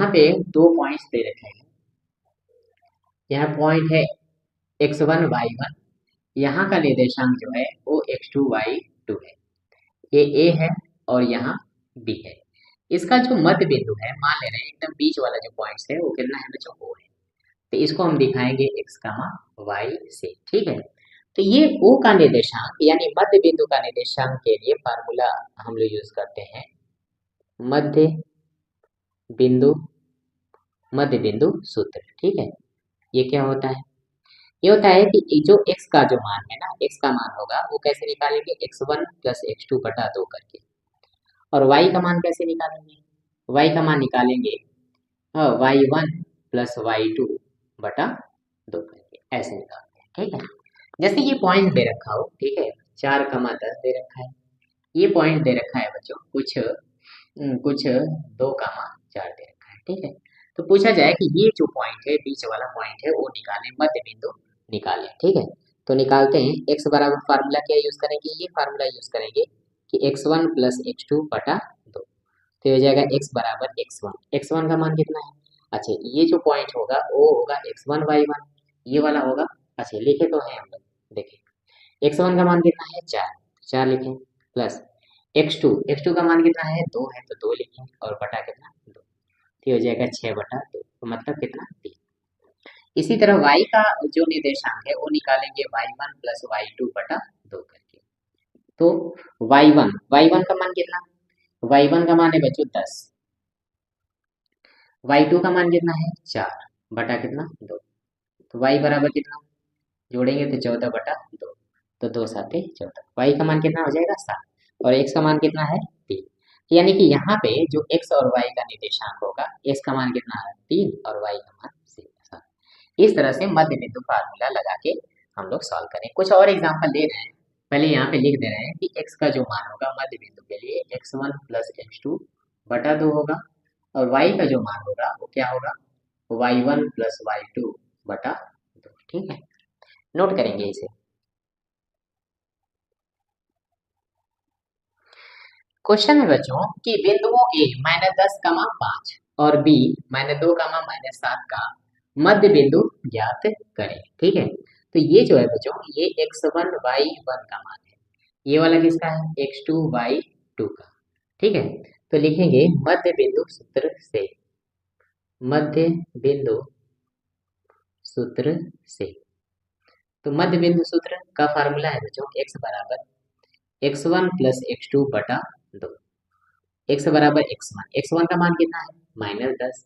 यहाँ पे दो पॉइंट्स दे रखे हैं। यहाँ पॉइंट है x1 y1, यहाँ का निर्देशांक जो है वो x2 y2 है। ये a है और यहाँ b है। इसका जो मध्य बिंदु है, मान ले रहे हैं एकदम बीच वाला जो पॉइंट्स है वो कितना है बच्चों, o है। तो इसको हम दिखाएंगे x, y से, ठीक है। तो ये o का निर्देशांक यानी मध्य बिंदु का निर्देशांक के लिए फार्मूला हम लोग यूज करते हैं मध्य बिंदु सूत्र, ठीक है। ये क्या होता है? ये होता है कि जो x का जो मान है ना, x का मान होगा वो कैसे निकालेंगे, x1 प्लस x2 बटा 2 करके। और y का मान कैसे निकालेंगे, y का मान निकालेंगे y1 प्लस y2 बटा 2 करके, ऐसे निकालते हैं, ठीक है। जैसे ये पॉइंट दे रखा हो, ठीक है, 4,10 दे रखा है। ये पॉइंट दे रखा है बच्चों कुछ 2,4 दे रखा है, ठीक है। तो पूछा जाए कि ये जो पॉइंट है, बीच वाला पॉइंट है, वो निकालें, मध्य बिंदु निकालें, ठीक है। तो निकालते हैं। x बराबर फार्मूला क्या यूज करेंगे, ये फार्मूला यूज करेंगे कि x1 प्लस x2 बटा 2। तो ये हो जाएगा x बराबर x1 का मान कितना है, अच्छा ये जो पॉइंट होगा वो होगा x1 y1, ये वाला होगा, अच्छा लिखे तो है हम लोग, देखिए x1 का मान कितना है 4, 4 लिखें, प्लस x2 का मान कितना है 2 है, तो 2 लिखें, और बटा कितना 2, तो हो जाएगा 6 बटा 2, तो मतलब कितना 3। इसी तरह y का जो निर्देशांक है वो निकालेंगे y1 प्लस y2 बटा 2 करके। तो y1 का मान कितना, y1 का मान है बच्चों 10, y2 का मान कितना है 4 बटा कितना 2, तो y बराबर कितना, जोड़ेंगे तो 14 बटा 2, तो 2 साते 14, y का मान कितना हो जाएगा 7, और x का मान कितना है 3। यानी कि यहाँ पे जो x और y का निर्देशांक होगा, x का मान कितना है 3 और y का मान 7। इस तरह से मध्य बिंदु फार्मूला लगा के हम लोग सॉल्व करें। कुछ और एग्जांपल दे रहे हैं, पहले यहाँ पे लिख दे रहे हैं कि x का जो मान होगा मध्य बिंदु के लिए x1 प्लस x2 बटा 2 होगा, और y का जो मान होगा वो क्या होगा, y1 प्लस y2 बटा 2, ठीक है। नोट करेंगे इसे। क्वेश्चन है बच्चों कि बिंदुओं a -10, 5 और b -2, -7 का मध्य बिंदु ज्ञात करें, ठीक है। तो ये जो है बच्चों, ये x1 y1 का मान है, ये वाला किसका है x2 y2 का, ठीक है। तो लिखेंगे मध्य बिंदु सूत्र से, मध्य बिंदु सूत्र से। तो मध्य बिंदु सूत्र का फार्मूला है बच्चों x बराबर x1 प्लस x2 बटा 2, x बराबर x1 का मान कितना है -10,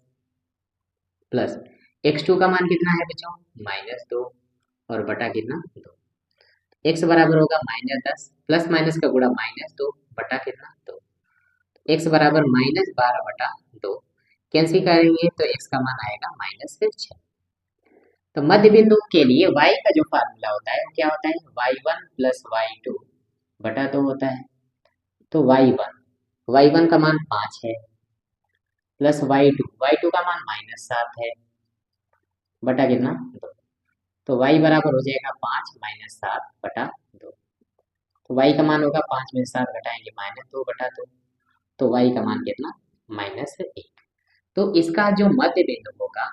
प्लस x2 का मान कितना है बच्चों -2, और बटा कितना 2, x बराबर होगा -10, प्लस माइनस का गुणा -2 बटा कितना 2, x बराबर -12 बटा 2, कैंसिल करेंगे तो x का मान आएगा -6। तो मध्य बिंदु के लिए y का जो फार्मूला होता है वो क्या होता है, y1 प्लस y2 बटा 2 होता है। तो y1 का मान 5 है, प्लस y2 का मान -7 है, बटा कितना 2, तो y बराबर हो जाएगा 5 -7 बटा 2। तो y का मान होगा 5 में 7 घटाएंगे -2 बटा 2, तो y का मान कितना -1। तो इसका जो मध्य बिंदु होगा,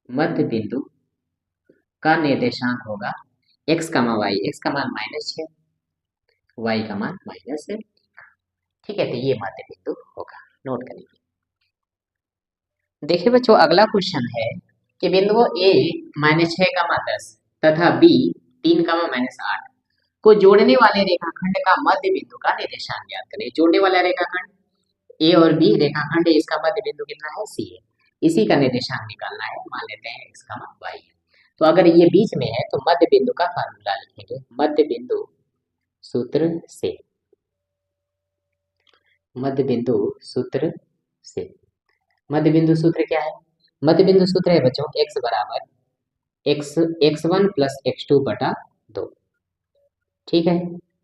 मध्य बिंदु का निर्देशांक होगा x, y, x का मान -6, y का मान -1, ठीक है। तो ये मध्य बिंदु होगा, नोट करेंगे। देखिए बच्चों अगला क्वेश्चन है कि बिंदुओं a -6, 10 तथा b 3, -8 को जोड़ने वाले रेखाखंड का मध्य बिंदु का निर्देशांक ज्ञात करें। जोड़ने वाला रेखाखंड a और b रेखाखंड है, इसका मध्य बिंदु कितना है c है, इसी का निर्देशांक निकालना है। मान लेते हैं x, y है। तो अगर ये बीच में है तो मध्य बिंदु का फार्मूला लिखेंगे मध्य बिंदु सूत्र से, मध्य बिंदु सूत्र से। मध्य बिंदु सूत्र क्या है, मध्य बिंदु सूत्र है बच्चों x बराबर x1 प्लस x2 बटा 2, ठीक है।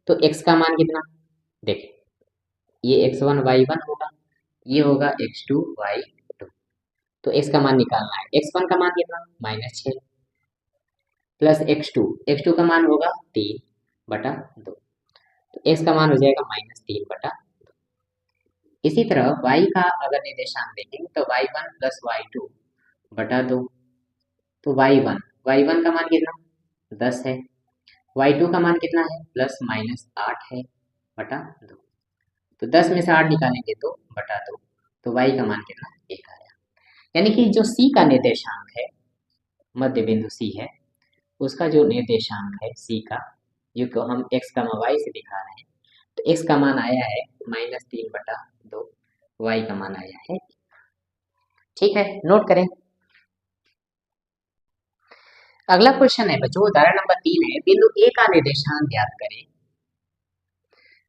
तो x का मान कितना, देखिए ये x1 y1 होगा, ये होगा x2 y2, तो x का मान निकालना है। x1 का मान कितना -6, प्लस x2 का मान होगा 3 बटा 2, तो x का मान हो जाएगा -3 बटा 2। इसी तरह y का अगर निर्देशांक देखेंगे तो y1 प्लस y2 बटा 2। तो y1 का मान कितना 10 है, y2 का मान कितना है प्लस माइनस 8 है बटा 2। तो 10 में से 8 निकालेंगे तो बटा 2, तो y का मान कितना 1 आया। यानी कि जो c का निर्देशांक है, मध्य बिंदु c है, उसका जो निर्देशांक है c का, जो को हम x, y से दिखा रहे हैं, तो x का मान आया है -3 बटा 2, y का मान आया है। ठीक है, नोट करें। अगला क्वेश्चन है बच्चों, उदाहरण नंबर 3 है, बिंदु ए का निर्देशांक ज्ञात करें।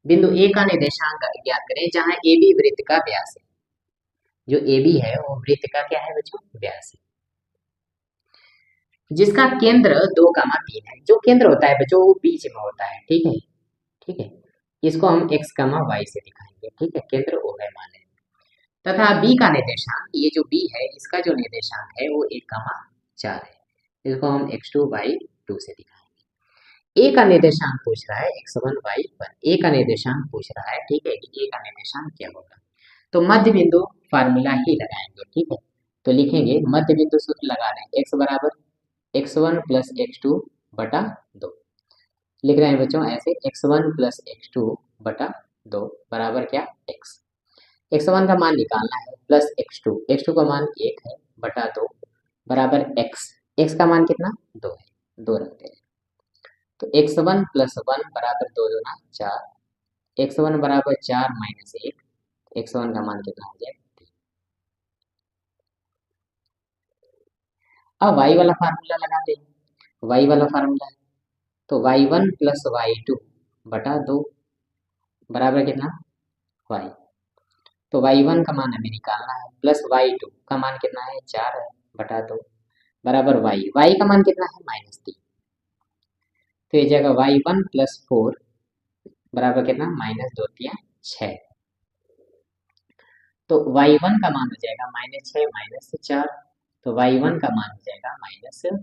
बिंदु ए का निर्देशांक ज्ञात करें जहां ए बी वृत्त का व्यास है। जो ए बी है वो वृत्त का क्या है बच्चों, व्यास है, जिसका केंद्र 2,3 है। जो केंद्र होता है बच्चों वो बीच में होता है। ठीक है, ठीक है, इसको हम x, y से दिखाएंगे। ठीक है, केंद्र ओ है मान लें। तथा b का निर्देशांक, ये जो b है इसका जो निर्देशांक है वो 1,4 है, इसको हम x2 y2 से दिखाएंगे। a का निर्देशांक पूछ रहा है x1 y1, a का निर्देशांक पूछ रहा है। ठीक है, कि a का निर्देशांक क्या होगा, तो मध्य बिंदु फार्मूला ही लगाएंगे। ठीक है, तो लिखेंगे मध्य बिंदु सूत्र लगा रहे हैं, x बराबर x1 प्लस x2 बटा 2। लिख रहे हैं बच्चों ऐसे, x1 प्लस x2 बटा 2 बराबर क्या x। x1 का मान निकालना है प्लस x2 का मान 1 है बटा 2 बराबर x का मान कितना 2 है, 2 रखते हैं। तो x1 प्लस 1 बराबर 2 दूना 4, x1 बराबर 4 माइनस 1, x1 का मान कितना हो जाए 3। अब y वाला फार्मूला लगाते हैं, y वाला फार्मूला, तो y1 प्लस y2 बटा 2 बराबर कितना y। तो y1 का मान हमें निकालना है प्लस y2 का मान कितना है 4 है बटा 2 बराबर y का मान कितना है -3। तो ये जगह y1 प्लस 4 बराबर कितना -2 3 6। तो y1 का मान हो जाएगा -6 -4, तो y1 का मान हो जाएगा -10।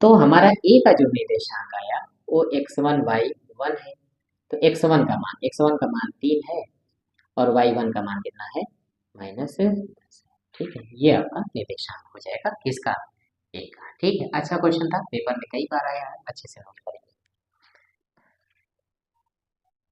तो हमारा a का जो निर्देशांक आया वो x1 y1 है, तो x1 का मान 3 है और y1 का मान कितना है -10। ठीक है, ये आपका निर्देशांक हो जाएगा किसका, a का। ठीक है, अच्छा क्वेश्चन था, पेपर में कई बार आया है, अच्छे से नोट करें।